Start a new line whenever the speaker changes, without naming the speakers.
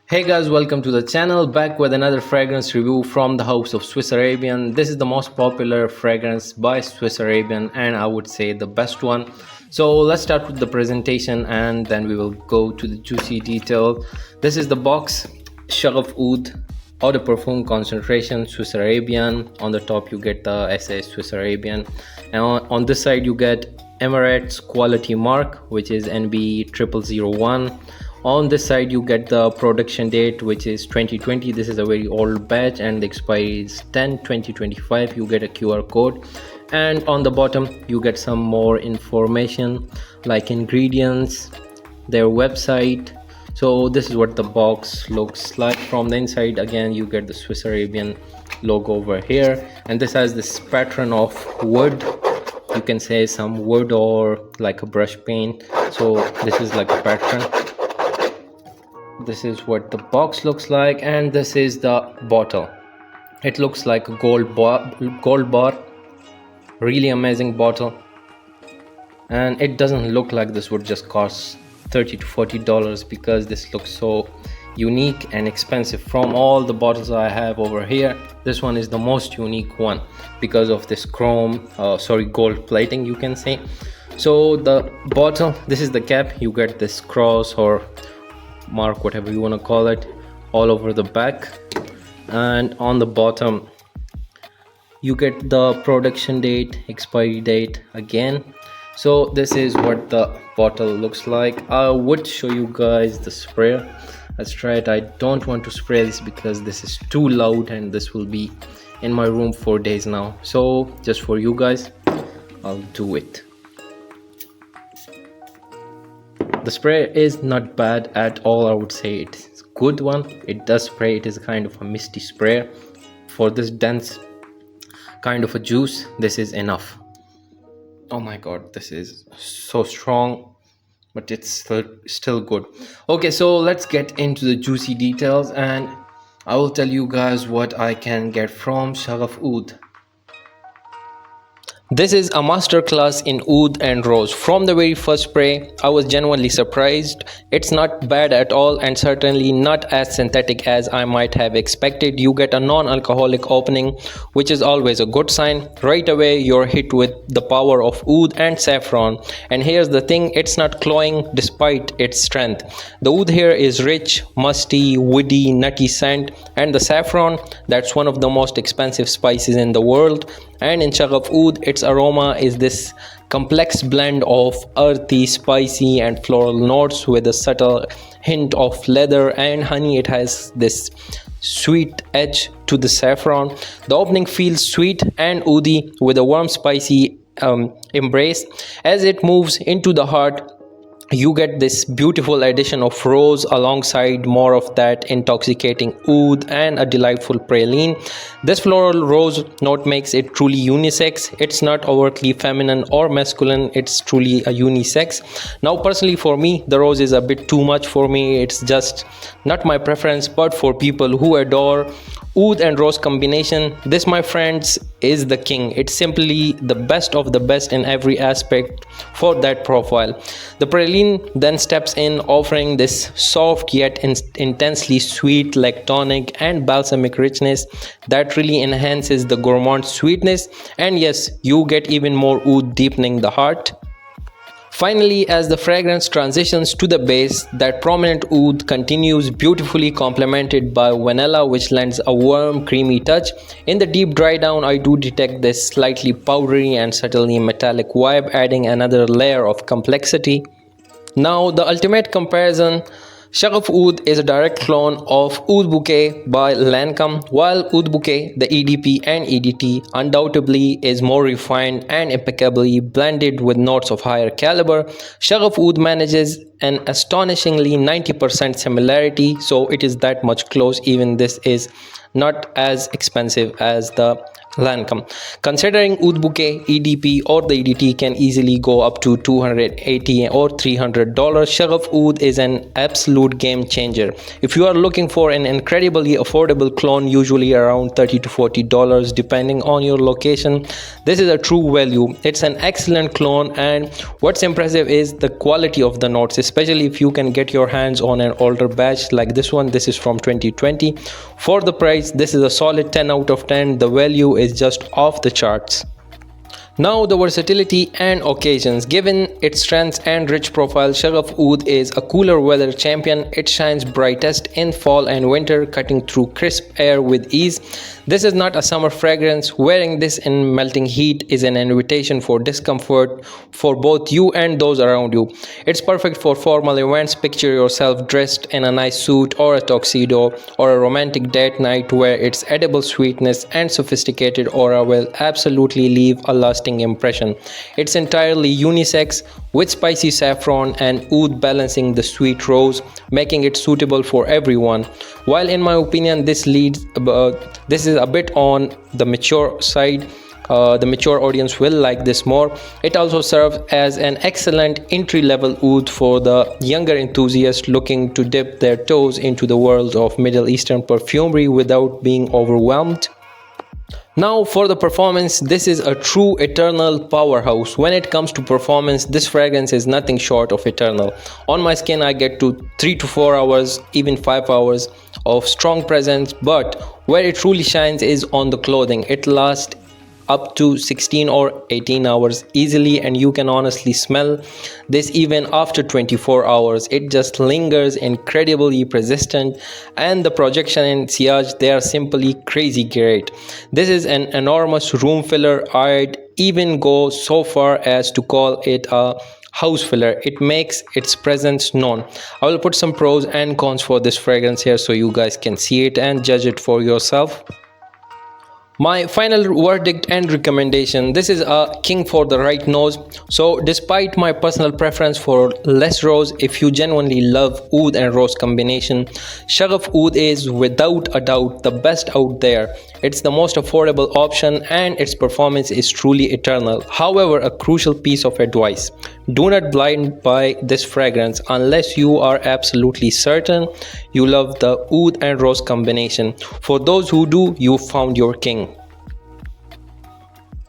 Hey guys, welcome to the channel. Back with another fragrance review from the house of Swiss Arabian. This is the most popular fragrance by Swiss Arabian and I would say the best one. So let's start with the presentation and then we will go to the juicy detail. This is the box, Shaghaf Oud, Eau de Parfum concentration, Swiss Arabian. On the top you get the SA Swiss Arabian, and on this side you get Emirates quality mark, which is NB 0001. On this side you get the production date, which is 2020. This is a very old batch and the expiry is 10/2025. You get a QR code, and on the bottom you get some more information like ingredients, their website. So this is what the box looks like from the inside. Again, you get the Swiss Arabian logo over here, and this has this pattern of wood. You can say some wood or like a brush paint. So this is like a pattern. This is what the box looks like, and this is the bottle. It looks like a gold bar. Really amazing bottle, and it doesn't look like this would just cost $30 to $40 because this looks so unique and expensive. From all the bottles I have over here, this one is the most unique one because of this gold plating, you can say. So the bottle, this is the cap. You get this cross or mark, whatever you want to call it, all over the back, and on the bottom you get the production date, expiry date again. So this is what the bottle looks like. I would show you guys the sprayer. Let's try it. I don't want to spray this because this is too loud and this will be in my room for days now, so just for you guys I'll do it. The spray is not bad at all. I would say it's a good one. It does spray. It is kind of a misty spray. For this dense kind of a juice, this is enough. Oh my god, this is so strong, but it's still good. Okay, so let's get into the juicy details and I will tell you guys what I can get from Shaghaf Oud. This is a masterclass in oud and rose. From the very first spray, I was genuinely surprised. It's not bad at all and certainly not as synthetic as I might have expected. You get a non-alcoholic opening, which is always a good sign. Right away, you're hit with the power of oud and saffron. And here's the thing, it's not cloying despite its strength. The oud here is rich, musty, woody, nutty scent, and the saffron, that's one of the most expensive spices in the world. And in Shaghaf Oud, its aroma is this complex blend of earthy, spicy and floral notes with a subtle hint of leather and honey. It has this sweet edge to the saffron. The opening feels sweet and oudi with a warm spicy embrace. As it moves into the heart, you get this beautiful addition of rose alongside more of that intoxicating oud and a delightful praline. This floral rose note makes it truly unisex. It's not overtly feminine or masculine, it's truly a unisex. Now personally for me, the rose is a bit too much for me. It's just not my preference, but for people who adore oud and rose combination, this my friends is the king. It's simply the best of the best in every aspect for that profile. The praline then steps in, offering this soft yet intensely sweet lactonic and balsamic richness that really enhances the gourmand sweetness, and yes, you get even more oud deepening the heart. Finally, as the fragrance transitions to the base, that prominent oud continues, beautifully complemented by vanilla, which lends a warm, creamy touch. In the deep dry down, I do detect this slightly powdery and subtly metallic vibe, adding another layer of complexity. Now, the ultimate comparison, Shaghaf Oud is a direct clone of Oud Bouquet by Lancôme. While Oud Bouquet, the EDP and EDT, undoubtedly is more refined and impeccably blended with notes of higher caliber, Shaghaf Oud manages an astonishingly 90% similarity, so it is that much close. Even this is not as expensive as the Lancôme. Considering Oud Bouquet, EDP or the EDT can easily go up to $280 or $300, Shaghaf Oud is an absolute game changer. If you are looking for an incredibly affordable clone, usually around $30 to $40 depending on your location, this is a true value. It's an excellent clone, and what's impressive is the quality of the notes, especially if you can get your hands on an older batch like this one. This is from 2020. For the price, this is a solid 10 out of 10. The value is just off the charts. Now the versatility and occasions. Given its strengths and rich profile, Shaghaf Oud is a cooler weather champion. It shines brightest in fall and winter, cutting through crisp air with ease. This is not a summer fragrance. Wearing this in melting heat is an invitation for discomfort for both you and those around you. It's perfect for formal events. Picture yourself dressed in a nice suit or a tuxedo, or a romantic date night where its edible sweetness and sophisticated aura will absolutely leave a lasting impression. It's entirely unisex, with spicy saffron and oud balancing the sweet rose, making it suitable for everyone. While in my opinion this is a bit on the mature side, the mature audience will like this more. It also serves as an excellent entry-level oud for the younger enthusiast looking to dip their toes into the world of Middle Eastern perfumery without being overwhelmed. Now for the performance, this is a true eternal powerhouse. When it comes to performance, this fragrance is nothing short of eternal. On my skin I get to 3 to 4 hours, even 5 hours of strong presence, but where it truly shines is on the clothing. It lasts up to 16 or 18 hours easily, and you can honestly smell this even after 24 hours. It just lingers, incredibly persistent, and the projection and sillage, they are simply crazy great. This is an enormous room filler. I'd even go so far as to call it a house filler. It makes its presence known. I will put some pros and cons for this fragrance here so you guys can see it and judge it for yourself. My final verdict and recommendation: this is a king for the right nose. So despite my personal preference for less rose, if you genuinely love oud and rose combination, Shaghaf Oud is without a doubt the best out there. It's the most affordable option and its performance is truly eternal. However, a crucial piece of advice: do not blind buy this fragrance unless you are absolutely certain you love the oud and rose combination. For those who do, you found your king.